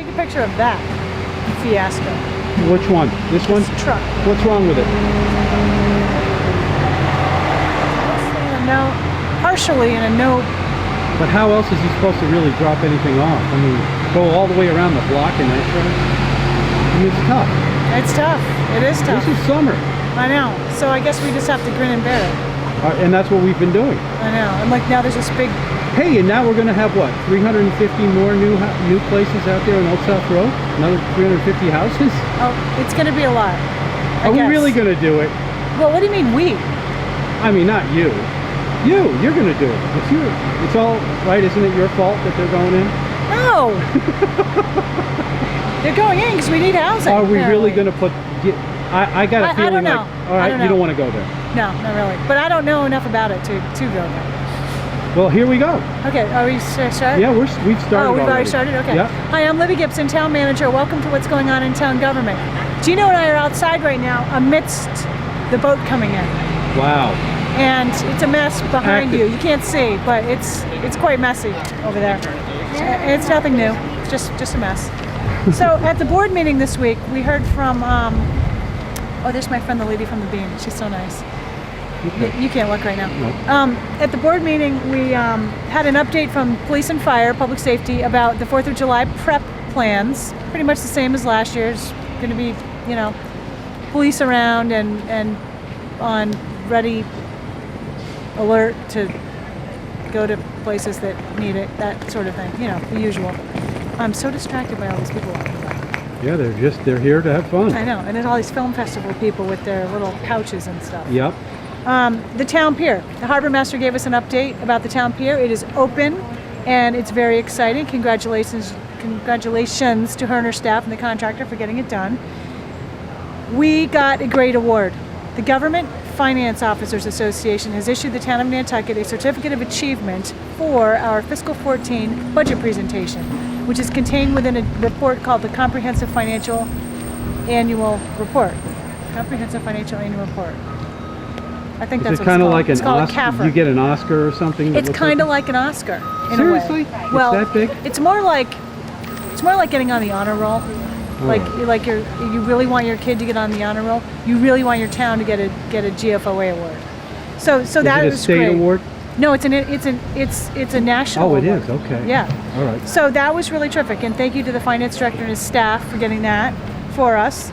Take a picture of that fiasco. Which one? This one? This truck. What's wrong with it? No, partially in a no. But how else is he supposed to really drop anything off? I mean, go all the way around the block in that truck? I mean, it's tough. It's tough. It is tough. This is summer. I know. So I guess we just have to grin and bear it. And that's what we've been doing. I know. And like now there's this big... Hey, and now we're going to have what? 350 more new places out there on Old South Road? Another 350 houses? Oh, it's going to be a lot. Are we really going to do it? Well, what do you mean we? I mean, not you. You're going to do it. It's all right. Isn't it your fault that they're going in? No. They're going in because we need housing. Are we really going to put? I got a feeling I don't know. like, all right, you don't want to go there. No, not really. But I don't know enough about it to go there. Well, here we go. Okay, are we started? Yeah, we've started. Oh, we've already started? Okay. Yeah. Hi, I'm Libby Gibson, Town Manager. Welcome to What's Going On in Town Government. Gino and I are outside right now amidst the boat coming in. Wow. And it's a mess behind you. You can't see, but it's quite messy over there. It's nothing new. It's just a mess. So at the board meeting this week, we heard from, oh, there's my friend, the lady from the Bean. She's so nice. Okay. You can't look right now. No. At the board meeting, we had an update from Police and Fire, Public Safety, about the 4th of July prep plans. Pretty much the same as last year's. Going to be, police around and on ready alert to go to places that need it, that sort of thing. The usual. I'm so distracted by all these people walking by. Yeah, they're here to have fun. I know, and there's all these film festival people with their little pouches and stuff. Yep. The town pier. The harbor master gave us an update about the town pier. It is open, and it's very exciting. Congratulations to her and her staff and the contractor for getting it done. We got a great award. The Government Finance Officers Association has issued the town of Nantucket a certificate of achievement for our fiscal 14 budget presentation, which is contained within a report called the Comprehensive Financial Annual Report. Comprehensive Financial Annual Report. I think that's what it's called. Is it kind of like an Oscar? You get an Oscar or something? It's kind of like an Oscar in Seriously? a way. Well, it's that big? It's more like getting on the honor roll. Oh. You really want your kid to get on the honor roll. You really want your town to get a GFOA award. So that is state great. award? No, it's a national award. Oh, it is. Okay. Yeah. All right. So that was really terrific, and thank you to the finance director and his staff for getting that for us.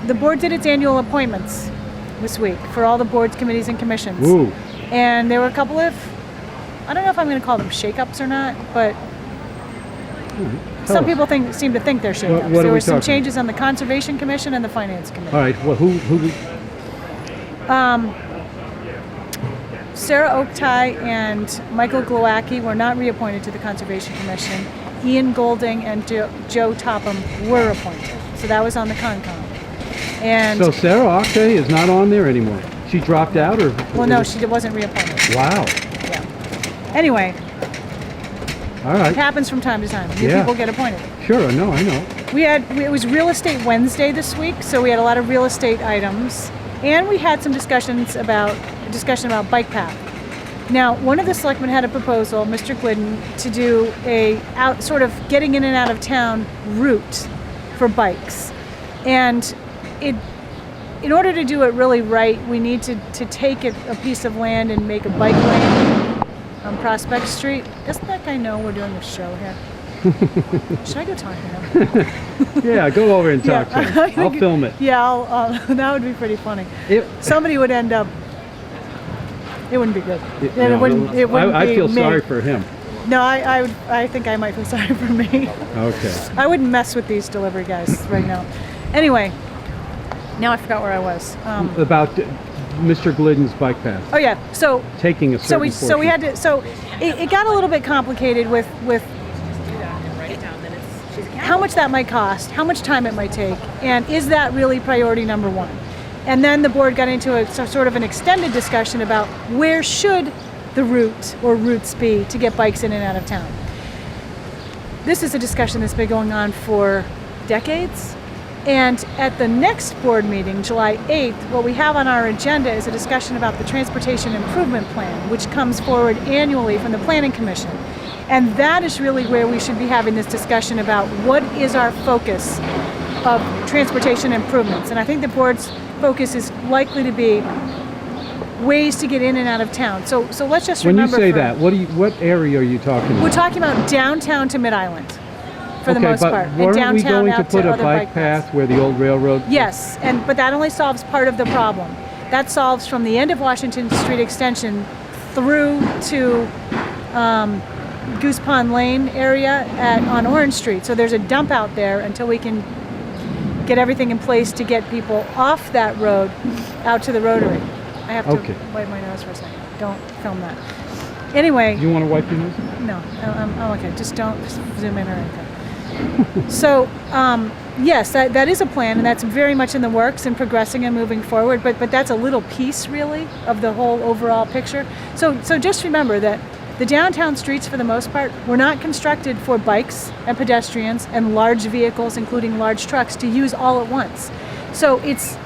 The board did its annual appointments this week for all the boards, committees, and commissions. Ooh. And there were a couple of, I don't know if I'm going to call them shakeups or not, but some people seem to think they're shakeups. There were some changes on the Conservation Commission and the Finance Commission. All right. Well, who? Sarah Oaktie and Michael Glowacki were not reappointed to the Conservation Commission. Ian Golding and Joe Topham were appointed. So that was on the Concom. And so Sarah Oaktie is not on there anymore. She dropped out, or? Well, no, she wasn't reappointed. Wow. Yeah. Anyway. All right. It happens from time to time. New people get appointed. Sure. No, I know. It was Real Estate Wednesday this week, so we had a lot of real estate items, and we had some discussion about bike path. Now, one of the selectmen had a proposal, Mr. Glidden, to do a sort of getting in and out of town route for bikes, and in order to do it really right, we need to take a piece of land and make a bike lane on Prospect Street. Doesn't that guy know we're doing a show here? Should I go talk to him? Yeah, go over and talk to him. I'll film it. Yeah, that would be pretty funny. Somebody would end up. It wouldn't be good. It wouldn't I be feel me. sorry for him. No, I think I might feel sorry for me. Okay. I wouldn't mess with these delivery guys right now. Anyway, now I forgot where I was. About Mr. Glidden's bike path. Oh yeah, so taking a certain so we had to. So it got a little bit complicated with how much that might cost, how much time it might take, and is that really priority number one? And then the board got into a sort of an extended discussion about where should the route or routes be to get bikes in and out of town. This is a discussion that's been going on for decades. And at the next board meeting, July 8th, what we have on our agenda is a discussion about the Transportation Improvement Plan, which comes forward annually from the Planning Commission. And that is really where we should be having this discussion about what is our focus of transportation improvements. And I think the board's focus is likely to be ways to get in and out of town. So let's just When you remember. say that, what area are you talking about? We're talking about downtown to Mid-Island, for the most part. And Weren't we downtown going to out put a other bike path where the old railroad? Yes, but that only solves part of the problem. That solves from the end of Washington Street Extension through to Goose Pond Lane area on Orange Street. So there's a dump out there until we can get everything in place to get people off that road out to the Rotary. I have to wipe my nose for a second. Don't film that. Anyway. You want to wipe your nose? No, I'm okay. Just don't zoom in or anything. So, yes, that is a plan, and that's very much in the works and progressing and moving forward. But that's a little piece, really, of the whole overall picture. So just remember that the downtown streets, for the most part, were not constructed for bikes and pedestrians and large vehicles, including large trucks, to use all at once. So it's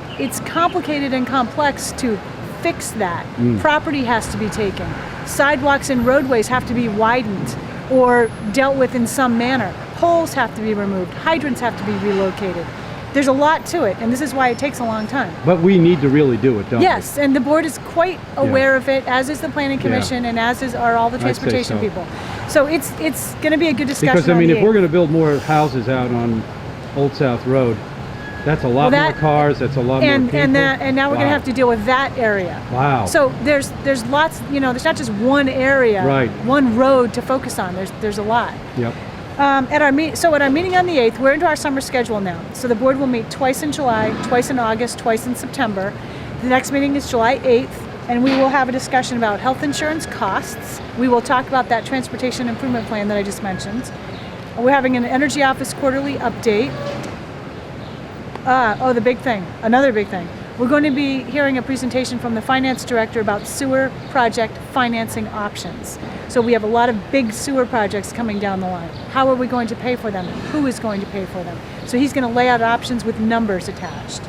complicated and complex to fix that. Property has to be taken. Sidewalks and roadways have to be widened or dealt with in some manner. Poles have to be removed. Hydrants have to be relocated. There's a lot to it, and this is why it takes a long time. But we need to really do it, don't we? Yes, and the board is quite aware of it, as is the Planning Commission, and as are all the transportation people. So it's going to be a good discussion. Because, I mean, if we're going to build more houses out on Old South Road, that's a lot more cars, that's a lot more people. And now we're going to have to deal with that area. Wow. So there's lots, there's not just one area, one road to focus on. There's a lot. Yep. At our meeting on the 8th, we're into our summer schedule now. So the board will meet twice in July, twice in August, twice in September. The next meeting is July 8th, and we will have a discussion about health insurance costs. We will talk about that transportation improvement plan that I just mentioned. We're having an Energy Office quarterly update. The big thing, another big thing. We're going to be hearing a presentation from the finance director about sewer project financing options. So we have a lot of big sewer projects coming down the line. How are we going to pay for them? Who is going to pay for them? So he's going to lay out options with numbers attached.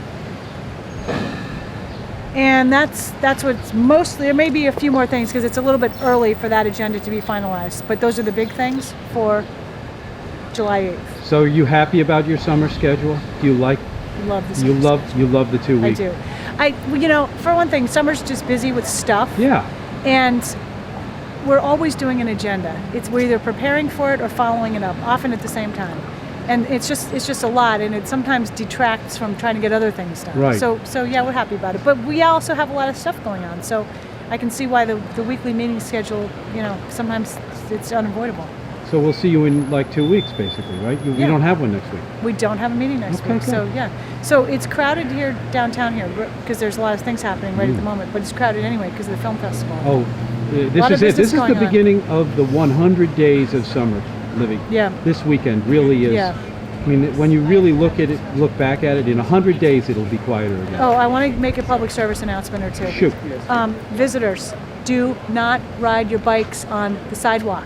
And that's what's mostly, there may be a few more things because it's a little bit early for that agenda to be finalized, but those are the big things for July 8th. So are you happy about your summer schedule? Do you like Love the summer schedule. You love the 2 weeks? I do. For one thing, summer's just busy with stuff. Yeah. And we're always doing an agenda. We're either preparing for it or following it up, often at the same time. And it's just a lot, and it sometimes detracts from trying to get other things done. Right. So yeah, we're happy about it. But we also have a lot of stuff going on. So I can see why the weekly meeting schedule, sometimes it's unavoidable. So we'll see you in like 2 weeks, basically, right? We don't have one next week. We don't have a meeting next week. Good. So yeah. So it's crowded here, downtown here, because there's a lot of things happening right at the moment. But it's crowded anyway because of the film festival. Oh, this is it. This is the beginning of the 100 days of summer, Libby. Yeah. This weekend really is. Yeah. I mean, when you really look back at it, in 100 days it'll be quieter again. Oh, I want to make a public service announcement or two. Shoot. Visitors, do not ride your bikes on the sidewalk.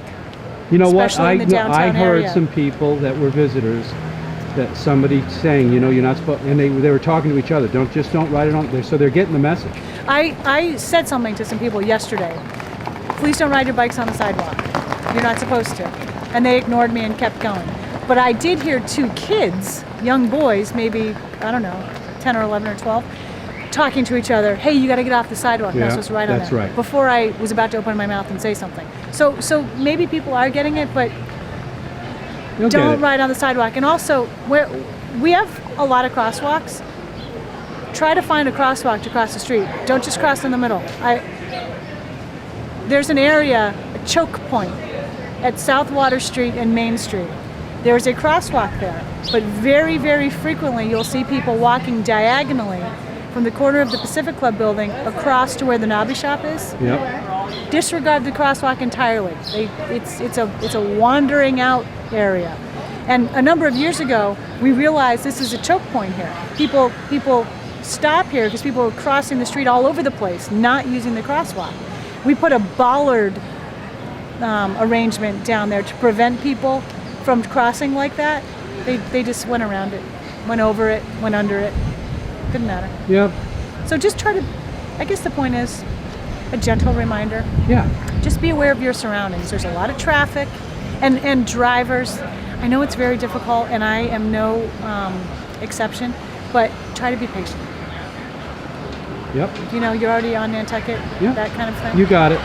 You know what? Especially in the downtown I heard area. some people that were visitors that somebody saying, you're not supposed, and they were talking to each other. Don't ride it on there. So they're getting the message. I said something to some people yesterday. Please don't ride your bikes on the sidewalk. You're not supposed to. And they ignored me and kept going. But I did hear two kids, young boys, maybe, I don't know, 10 or 11 or 12, talking to each other. Hey, you got to get off the sidewalk. You're not supposed to ride on that's there. right. Before I was about to open my mouth and say something. So maybe people are getting it, but don't ride on the sidewalk. And also, we have a lot of crosswalks. Try to find a crosswalk to cross the street. Don't just cross in the middle. There's an area, a choke point, at South Water Street and Main Street. There's a crosswalk there, but very, very frequently you'll see people walking diagonally from the corner of the Pacific Club building across to where the Nobby shop is. Yep. Disregard the crosswalk entirely. It's a wandering out area. And a number of years ago, we realized this is a choke point here. People stop here because people are crossing the street all over the place, not using the crosswalk. We put a bollard arrangement down there to prevent people from crossing like that. They just went around it, went over it, went under it. Didn't matter. Yep. So just try to, I guess the point is, a gentle reminder. Yeah. Just be aware of your surroundings. There's a lot of traffic. And drivers, I know it's very difficult, and I am no exception, but try to be patient. Yep. You know, you're already on Nantucket, Yeah. that kind of thing. You got it.